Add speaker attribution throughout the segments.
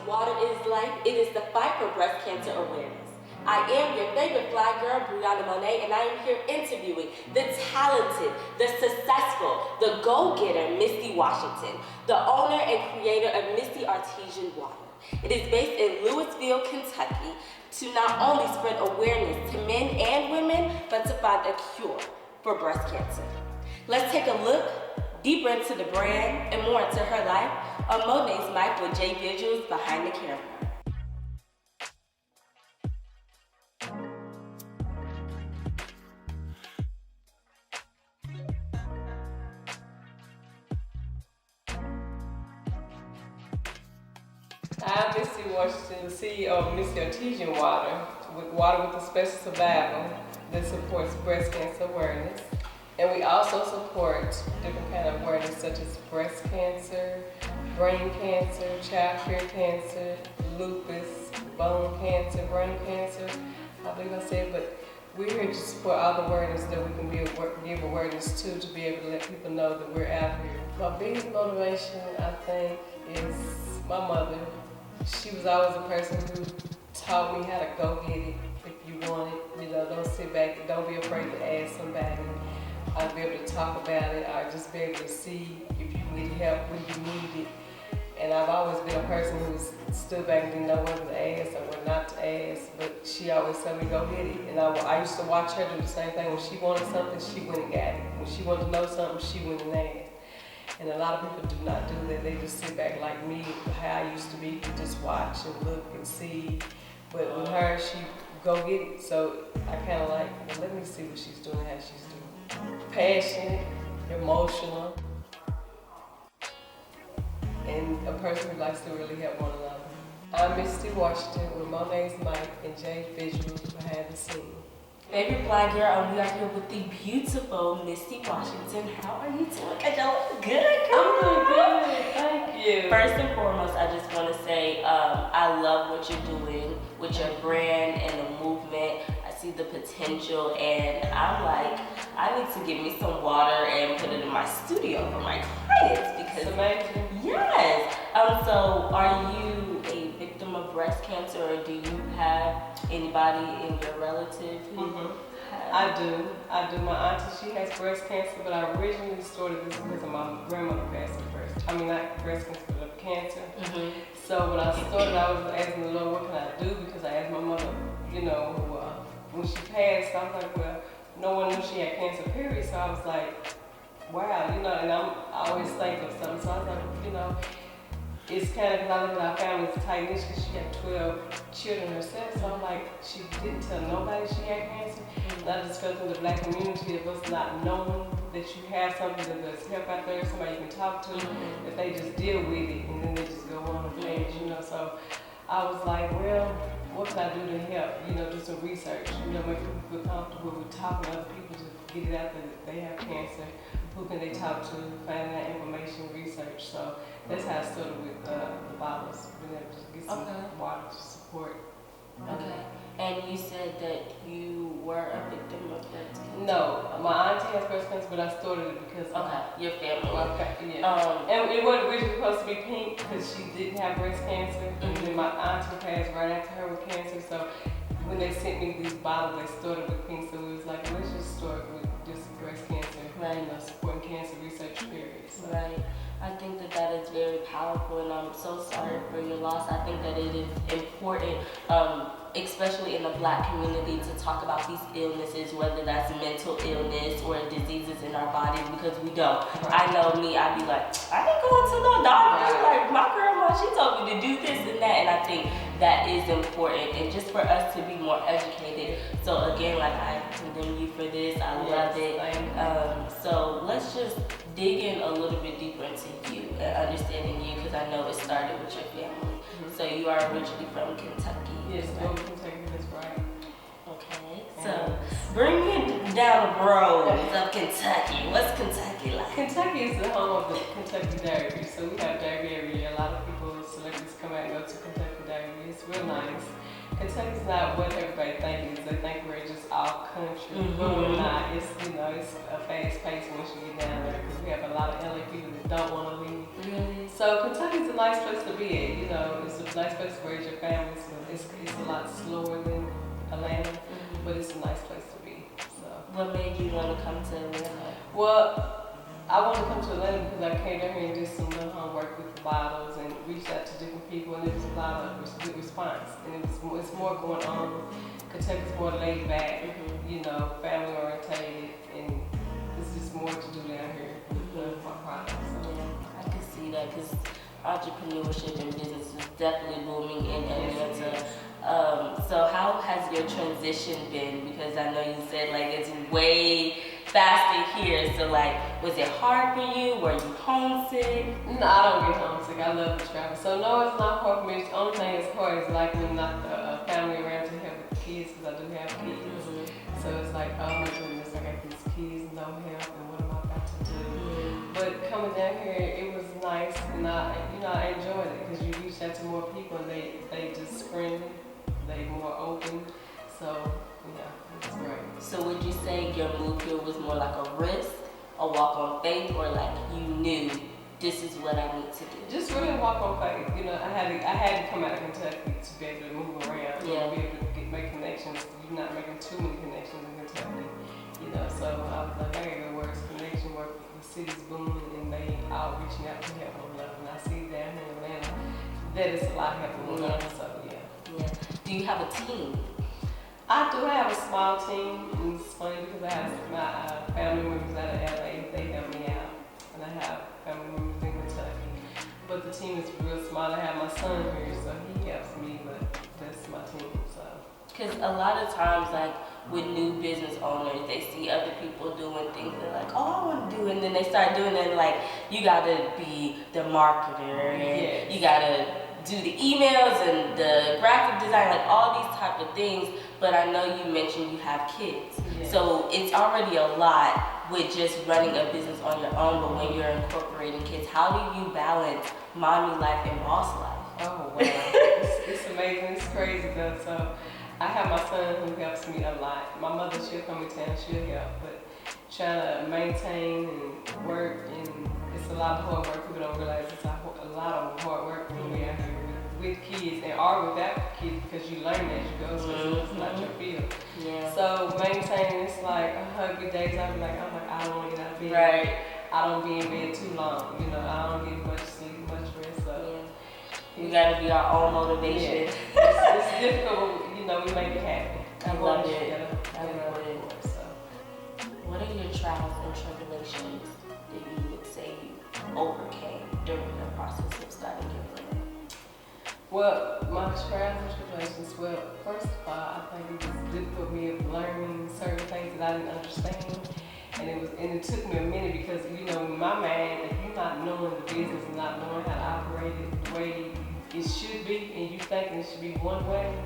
Speaker 1: Water is Life. It is the fight for breast cancer awareness. I am your favorite fly girl, Moneé, and I am here interviewing the talented, the successful, the go-getter, Misty Washington, the owner and creator of Misty Artesian water. It is based in Louisville, Kentucky, to not only spread awareness to men and women, but to find a cure for breast cancer. Let's take a look deeper into the brand and more into her life on Moneé's mic with JayVisualz behind the camera.
Speaker 2: I'm Misty Washington, the CEO of Misty Artesian water with a special survival that supports breast cancer awareness. And we also support different kind of awareness such as breast cancer, brain cancer, childcare cancer, lupus, bone cancer, brain cancer, I believe I said, but we're here to support all the awareness that we can give awareness to be able to let people know that we're out here. My biggest motivation, I think, is my mother. She was always a person who taught me how to go get it if you want it. You know, don't sit back, don't be afraid to ask somebody. I'd be able to talk about it, or just be able to see if you can get help when you need it. And I've always been a person who stood back and didn't know whether to ask or what not to ask, but she always told me go get it. And I used to watch her do the same thing. When she wanted something, she went and got it. When she wanted to know something, she went and asked. And a lot of people do not do that. They just sit back like me, how I used to be, just watch and look and see. But with her, she go get it. So I kind of like, well, let me see what she's doing, how she's doing. Passionate, emotional, and a person who likes to really help one another. I'm Misty Washington with Moneé's mic and JayVisualz behind the scenes.
Speaker 1: Favorite fly girl, and we are here with the beautiful Misty Washington. How are you doing? Cause you look good, girl.
Speaker 2: I'm doing good, thank you.
Speaker 1: First and foremost, I just want to say I love what you're doing with your brand and the movement. I see the potential, and I'm like, I need to get me some water and put it in my studio for my clients because.
Speaker 2: It's amazing.
Speaker 1: Yes. So, are you a victim of breast cancer, or do you have anybody in your relative who
Speaker 2: I do. My auntie, she has breast cancer, but I originally started this because of my grandmother passed of breast. I mean, not breast cancer, but cancer. So when I started, I was asking the Lord, what can I do? Because I asked my mother, you know, when she passed, I was like, well, no one knew she had cancer, period. So I was like, wow, you know, and I always think of something. So I was like, you know, it's kind of, because I look at our family's tight knit because she had 12 children herself. So I'm like, she didn't tell nobody she had cancer. And I just felt in the black community of us not knowing that you have something that does help out there, somebody you can talk to, that they just deal with it and then they just go on the page, you know. So I was like, well, what can I do to help? You know, do some research, you know, make people feel comfortable with talking to other people to get it out that they have cancer. Who can they talk to, find that information, research. So that's how I started with the bottles, being able to get some water to support.
Speaker 1: Okay. And you said that you were a victim of breast cancer?
Speaker 2: No, my auntie has breast cancer, but I started it because
Speaker 1: your family.
Speaker 2: Yeah. And it wasn't originally supposed to be pink because she didn't have breast cancer. And then my auntie passed right after her with cancer. So when they sent me these bottles, they started with pink. So it was like, let's just start with just breast cancer.
Speaker 1: Right.
Speaker 2: You know, supporting cancer research, period. So.
Speaker 1: Right. I think that is very powerful, and I'm so sorry for your loss. I think that it is important, especially in the Black community, to talk about these illnesses, whether that's mental illness or diseases in our bodies, because we don't. Right. I know me, I'd be like, I ain't going to no doctor. Like, my grandma, she told me to do this and that, and I think that is important, and just for us to be more educated. So again, like, I condemn you for this. I love it. So let's just dig in a little bit deeper into you and understanding you, because I know it started with your family. So you are originally from Kentucky.
Speaker 2: Yes, from Kentucky, that's right.
Speaker 1: Okay, so bring me down the road of Kentucky. What's Kentucky like?
Speaker 2: Kentucky is the home of the Kentucky Derby. So we have Derby every year. A lot of people, celebrities come out and go to Kentucky Derby. It's real nice. Kentucky's not what everybody thinks. They think we're just all country, but we're not. It's, you know, it's a fast pace once you get down there because we have a lot of LA people that don't want to leave.
Speaker 1: Really?
Speaker 2: So Kentucky's a nice place to be at. You know, it's a nice place to raise your family. So it's a lot slower than Atlanta, but it's a nice place to be. So.
Speaker 1: What made you want to come to Atlanta?
Speaker 2: Well, I wanted to come to Atlanta because I came down here and did some little homework with the bottles and reached out to different people, and there was a lot of good response. And it's more going on. Kentucky's more laid back, you know, family orientated, and there's just more to do down here with my products. So.
Speaker 1: Yeah, I can see that because entrepreneurship and business is definitely booming in Atlanta.
Speaker 2: Yes.
Speaker 1: So how has your transition been? Because I know you said like it's way faster here. So like, was it hard for you? Were you homesick?
Speaker 2: No, I don't get homesick. I love to travel. So no, it's not hard for me. The only thing that's hard is like when not the family around to help with the kids, because I do have kids. So it's like, oh my goodness, I got these kids, no help, and what am I about to do? But coming down here, it was nice, and I enjoyed it because you reach out to more people, and they just friendly, they more open. So yeah, it's great.
Speaker 1: So would you say your move here was more like a risk, a walk on faith, or like you knew this is what I need to do?
Speaker 2: Just really walk on faith. You know, I had to come out of Kentucky to be able to move around, and be able to make connections. You're not making too many connections in Kentucky. You know, so I was like, I gotta go where it's connection, where the city's booming, and they all reaching out to help one another. And I see down here in Atlanta that it's a lot happening one another. So yeah.
Speaker 1: Do you have a team?
Speaker 2: I do have a small team, and it's funny because I have my family members out of LA, they help me out, and I have family members in Kentucky. But the team is real small. I have my son here, so he helps me, but that's my team. So.
Speaker 1: Because a lot of times, like with new business owners, they see other people doing things, they're like, oh, I want to do it, and then they start doing it, like, you gotta be the marketer, and you gotta do the emails and the graphic design, like all these type of things. But I know you mentioned you have kids, so it's already a lot with just running a business on your own. But when you're incorporating kids, how do you balance mommy life and boss life?
Speaker 2: Oh wow, it's amazing. It's crazy though. So I have my son who helps me a lot. My mother, she'll come in town, she'll help, but trying to maintain and work, and it's a lot of hard work. People don't realize it's a lot of hard work when we out here with kids and or without kids, because you learn as you go, so it's not your field. So maintaining, it's like good days. I'm like, I don't want to get out of bed.
Speaker 1: Right.
Speaker 2: I don't be in bed too long. You know, I don't get much sleep, much rest. So
Speaker 1: we gotta be our own motivation.
Speaker 2: It's difficult. You know, we make it happen.
Speaker 1: I love it. I love it.
Speaker 2: So.
Speaker 1: What are your trials and tribulations that you would say you overcame during the process of starting your brand?
Speaker 2: Well, my trials and tribulations, well, first of all, I think it was difficult for me of learning certain things that I didn't understand. And it took me a minute because, you know, in my mind, if you're not knowing the business and not knowing how to operate it the way it should be, and you thinking it should be one way,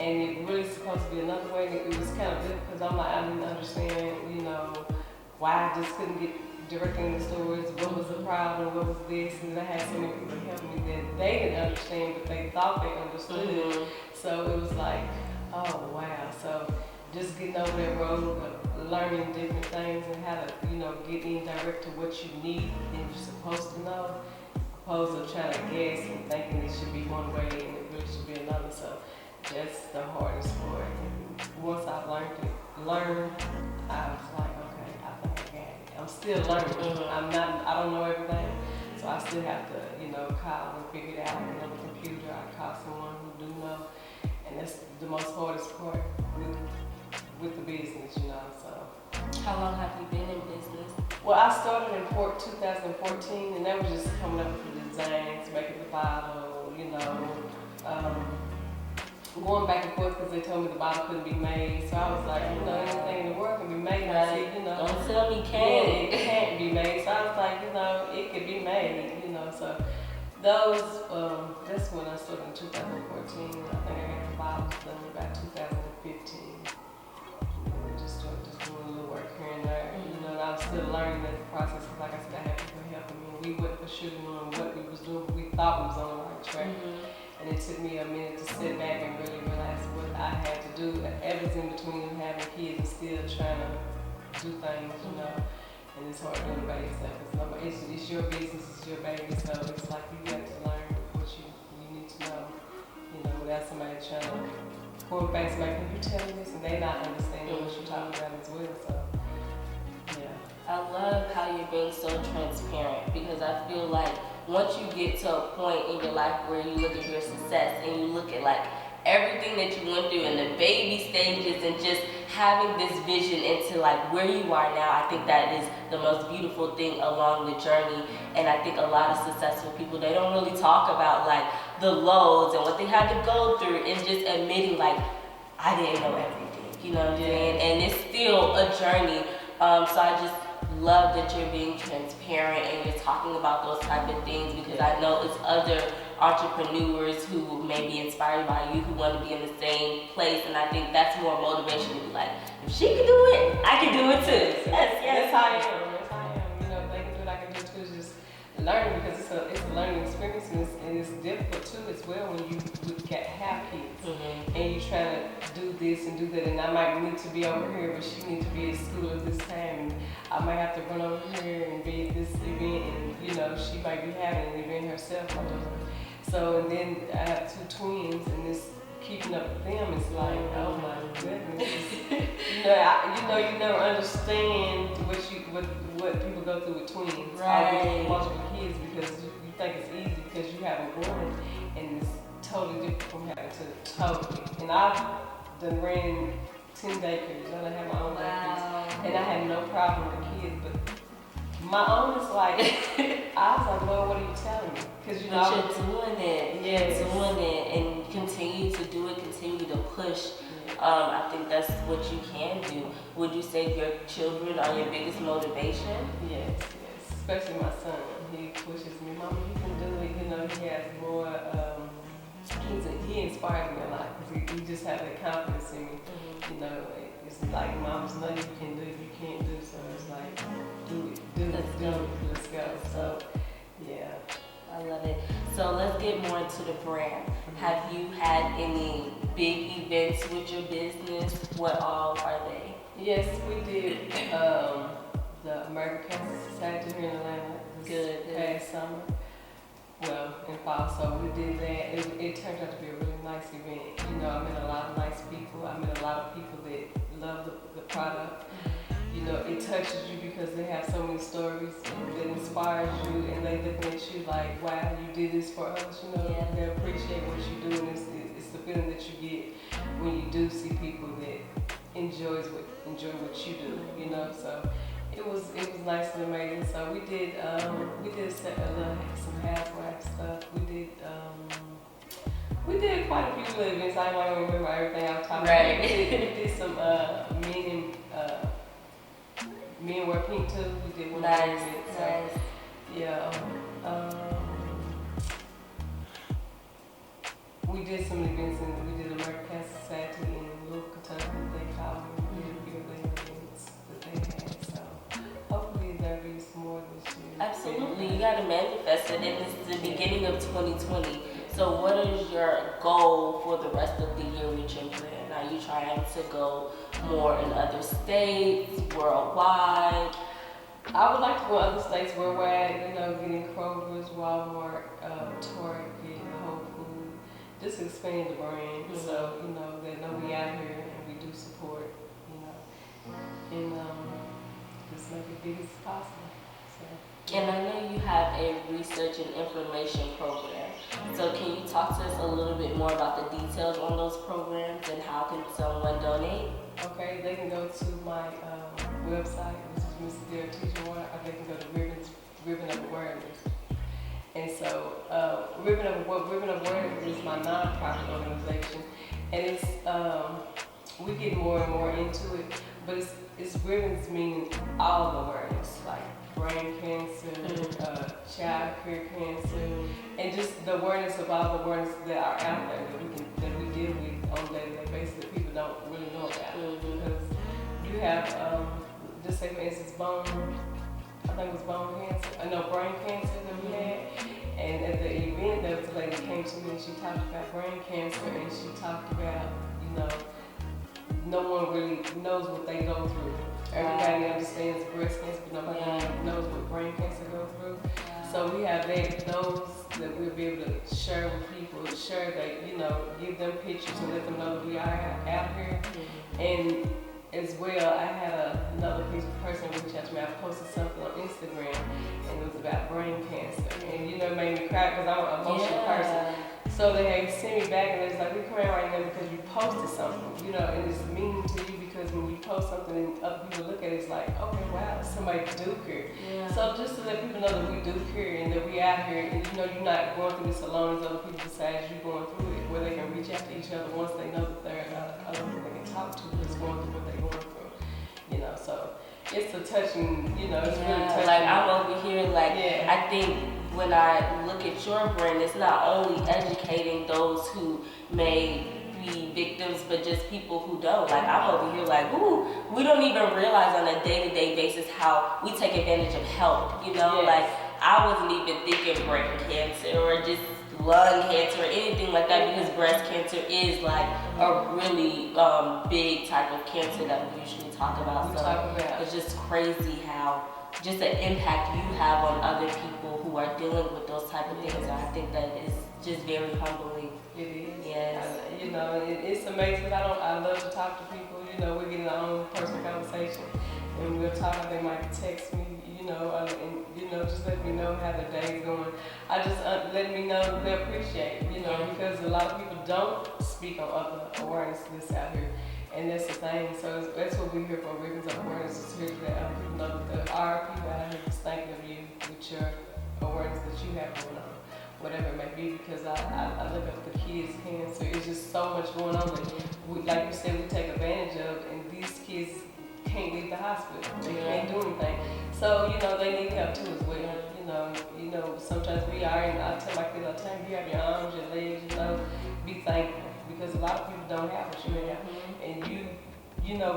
Speaker 2: and it really supposed to be another way, and it was kind of difficult because I'm like, I didn't understand, you know, why I just couldn't get directly in the stores, what was the problem, what was this, and I had so many people help me that they didn't understand, but they thought they understood. So it was like, oh wow. So just getting over that road of learning different things and how to, you know, get in direct to what you need and you're supposed to know, opposed to trying to guess and thinking it should be one way and it really should be another. So that's the hardest part. And once I learned, I was like, okay, I think I got it. I'm still learning. I don't know everything, so I still have to, you know, call and figure it out. And on the computer, I call someone who do know, and that's the most hardest part with the business, you know. So.
Speaker 1: How long have you been in business?
Speaker 2: Well, I started in 2014, and that was just coming up with the designs, making the bottle, you know. Going back and forth because they told me the bottle couldn't be made. So I was like, you know, anything in the world can be made. And I said, you know,
Speaker 1: don't tell me can't.
Speaker 2: Yeah, it can't be made. So I was like, you know, it could be made, you know. So those, that's when I started in 2014. I think I got the bottles done about 2015. You know, just doing a little work here and there. You know, and I was still learning that process because, like I said, I had people helping me. We went for shooting on what we was doing. We thought we was on the right track. And it took me a minute to sit back and really realize what I had to do. Everything between having kids and still trying to do things, you know. And it's hard doing it by yourself. It's your business, it's your baby, so it's like you got to learn what you need to know, you know, without somebody trying to going back to somebody, can you tell me this? And they not understanding what you're talking about as well, so yeah.
Speaker 1: I love how you're being so transparent, because I feel like once you get to a point in your life where you look at your success and you look at like everything that you went through and the baby stages and just having this vision into like where you are now, I think that is the most beautiful thing along the journey. And I think a lot of successful people, they don't really talk about like the lows and what they had to go through, and just admitting like, I didn't know everything, you know what I'm saying? And it's still a journey. So I just love that you're being transparent and you're talking about those type of things, because I know it's other entrepreneurs who may be inspired by you who want to be in the same place, and I think that's more motivation to be like, if she can do it, I can do it too.
Speaker 2: That's how I am. That's how I am. You know, if they can do it, I can do it too. It's just learning, because it's a learning experience, and it's difficult too as well when you have kids and you try to do this and do that, and I might need to be over here, but she needs to be at school at this time, and I might have to run over here and be at this event, and you know, she might be having an event herself. So, and then I have two twins, and this keeping up with them is like, oh my goodness. You never understand what people go through with twins,
Speaker 1: right?
Speaker 2: With multiple kids, because you think it's easy because you have a boy, and it's totally different from having to totally. And I've done ran 10 daycares, and I have my own daycares, and I had no problem with kids, but my own is like, I was like, Lord, what are you telling me? Because
Speaker 1: you're doing it. Yes. You're doing it, and continue to do it, continue to push. I think that's what you can do. Would you say your children are your biggest motivation?
Speaker 2: Yes. Especially my son. He pushes me, Mama, you can do it. You know, he has more, he inspires me a lot, because he just has that confidence in me. You know, it's like, Mom's nothing you can do if you can't do, so it's like, let's go. So, yeah.
Speaker 1: I love it. So let's get more into the brand. Have you had any big events with your business? What all are they?
Speaker 2: Yes, we did the American Cancer Society here in Atlanta this past summer. Well, in fall, so we did that. It turned out to be a really nice event. You know, I met a lot of nice people. I met a lot of people that love the product. You know, it touches you because they have so many stories that inspires you, and they looking at you like, wow, you did this for us. You know, they appreciate what you do, and it's the feeling that you get when you do see people that enjoy what you do. You know, so it was nice and amazing. So we did some half wax stuff. We did quite a few little events. I don't remember everything off the top of my head. We did some Men Wear Pink too. We did one
Speaker 1: nice.
Speaker 2: So, yeah. We did some events, and we did American Cancer Society in Louisville, Kentucky. They called me. We did a few of the events that they had. So hopefully there'll be some more this year.
Speaker 1: Absolutely, you got to manifest it, and it's the beginning of 2020. So what is your goal for the rest of the year with your brand? Are you trying to go more in other states, worldwide?
Speaker 2: I would like to go other states worldwide, you know, getting Kroger's, Walmart, Target, Whole Foods, just expand the brand. So, you know, they know we out here and we do support, you know, and just make it big as possible. So.
Speaker 1: And I know you have a research and information program. So can you talk to us a little bit more about the details on those programs and how can someone donate?
Speaker 2: Okay, they can go to my website, which is Misty Artesian, or they can go to Ribbon of Awareness. And so Ribbon of Awareness is my nonprofit organization, and it's we get more and more into it, but it's ribbons meaning all awareness, like brain cancer, child care cancer, and just the awareness of all the awareness that are out there that we deal with on a day-to-day basis that people don't really know about. Because you have, just say for instance, bone I think it was brain cancer that we had. And at the event, there was a lady came to me and she talked about brain cancer, and she talked about, no one really knows what they go through. Everybody understands breast cancer, but nobody knows what brain cancer goes through. So we have those that we'll be able to share with people, share that, give them pictures and let them know that we are out here. And as well, I had another person reach out to me. I posted something on Instagram, and it was about brain cancer. And it made me cry because I'm an emotional person. So they had sent me back, and they was like, "We come out right now because you posted something, and it's meaning to you because when you post something and other people look at it, it's like, okay, wow, somebody do care." So just to let people know that we do care and that we out here, and you're not going through this alone as other people besides you going through it, where they can reach out to each other once they know that there are other people they can talk to that's going through what they're going through. So it's a touching, it's really touching.
Speaker 1: Like I'm over here, I think when I look at your brand, it's not only educating those who may be victims, but just people who don't. Like I'm over here ooh, we don't even realize on a day-to-day basis how we take advantage of help, Like I wasn't even thinking brain cancer or just lung cancer or anything like that, because breast cancer is like a really big type of cancer that we usually talk about. It's just crazy how just the impact you have on other people who are dealing with those type of things. And I think that is just very humbling.
Speaker 2: It is.
Speaker 1: Yes.
Speaker 2: It's amazing. I love to talk to people. We're getting our own personal conversation, and we'll talk. They might text me, and just let me know how the day's going. I just let me know they appreciate, because a lot of people don't speak on other awareness that's out here. And that's the thing. So that's what we're here for. Ribbons of Awareness is here to let other people know that there are people out here just thinking of you with your awareness that you have going on, whatever it may be. Because I look at the kids' cancer. It's just so much going on that, like you said, we take advantage of, and these kids can't leave the hospital. They can't do anything. So they need help too as well. Sometimes we are, and I tell my kids all the time, you have your arms, your legs, be thankful. Because a lot of people don't have what you have. And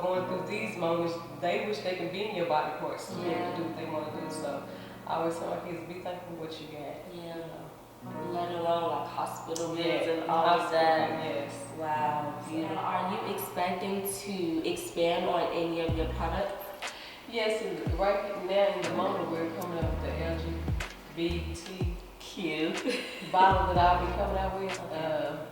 Speaker 2: going through these moments, they wish they can be in your body parts to be able to do what they want to do. So I always tell my kids, be thankful for what you got.
Speaker 1: Let alone like hospital bills and all of that.
Speaker 2: Yes.
Speaker 1: Wow. Beautiful. Are you expecting to expand on any of your products?
Speaker 2: Yes, and right now in the moment we're coming up with the LGBTQ bottle that I'll be coming out with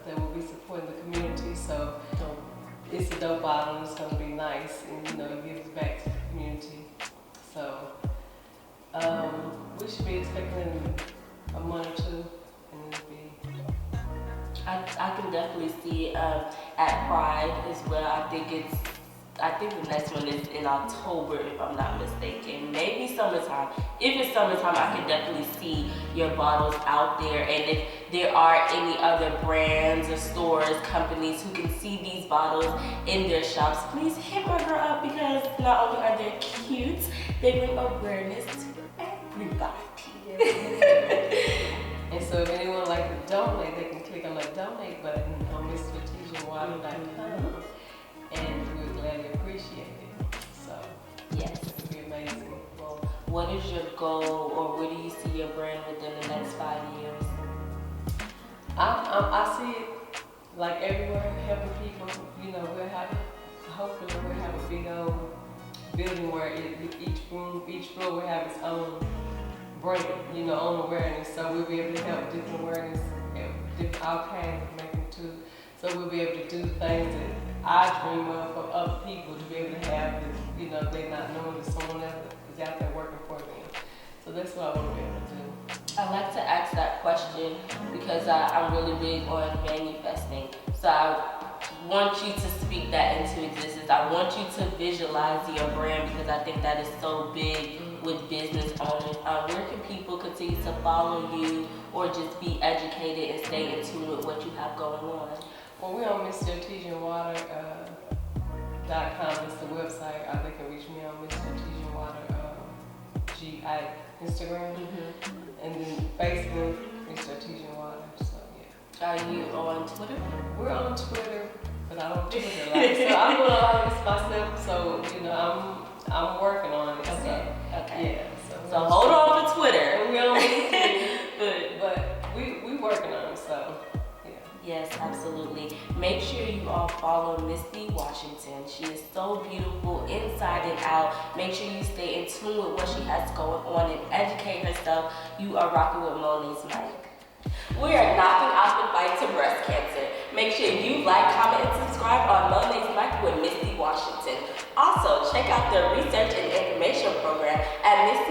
Speaker 2: that will be supporting the community. So it's a dope bottle, and it's going to be nice, and it gives back to the community. So we should be expecting a month or two, and it'll be.
Speaker 1: I can definitely see it at Pride as well. I think the next one is in October, if I'm not mistaken. Maybe summertime. If it's summertime, I can definitely see your bottles out there. And if there are any other brands or stores, companies who can see these bottles in their shops, please hit my girl up, because not only are they cute, they bring awareness to everybody.
Speaker 2: And so if anyone would like to donate, they can click on the donate button on MistyArtesianWater.com, and we would gladly appreciate it. So
Speaker 1: yes,
Speaker 2: it would be amazing.
Speaker 1: Well, what is your goal, or where do you see your brand within the next 5 years?
Speaker 2: I see it like everywhere, helping people. Hopefully we'll have a big old building where each floor will have its own brand, own awareness. So we'll be able to help different awareness, all kinds of making too. So we'll be able to do things that I dream of for other people to be able to have that, they're not knowing that someone else is out there working for them. So that's what I want to be able to do.
Speaker 1: I like to ask that question because I'm really big on manifesting. So I want you to speak that into existence. I want you to visualize your brand, because I think that is so big with business owners. Where can people continue to follow you or just be educated and stay in tune with what you have going on?
Speaker 2: Well, we're on Misty Artesian Water. .com is the website. They can reach me on Misty Artesian Water, Instagram, and then Facebook, Misty Artesian Water. So yeah.
Speaker 1: Are you on Twitter?
Speaker 2: We're on Twitter, but I don't Twitter a lot. So I'm doing a lot of this myself. So I'm working on it.
Speaker 1: Okay.
Speaker 2: So, yeah. So
Speaker 1: So hold on for Twitter.
Speaker 2: And we on LinkedIn, but we working on them, so yeah.
Speaker 1: Yes, absolutely. Make sure you all follow Misty Washington. She is so beautiful inside and out. Make sure you stay in tune with what she has going on and educate herself. You are rocking with Monee's mic. We are knocking out the fight to breast cancer. Make sure you like, comment, and subscribe on Monee's mic with Misty Washington. Also, check out the research and information program at Misty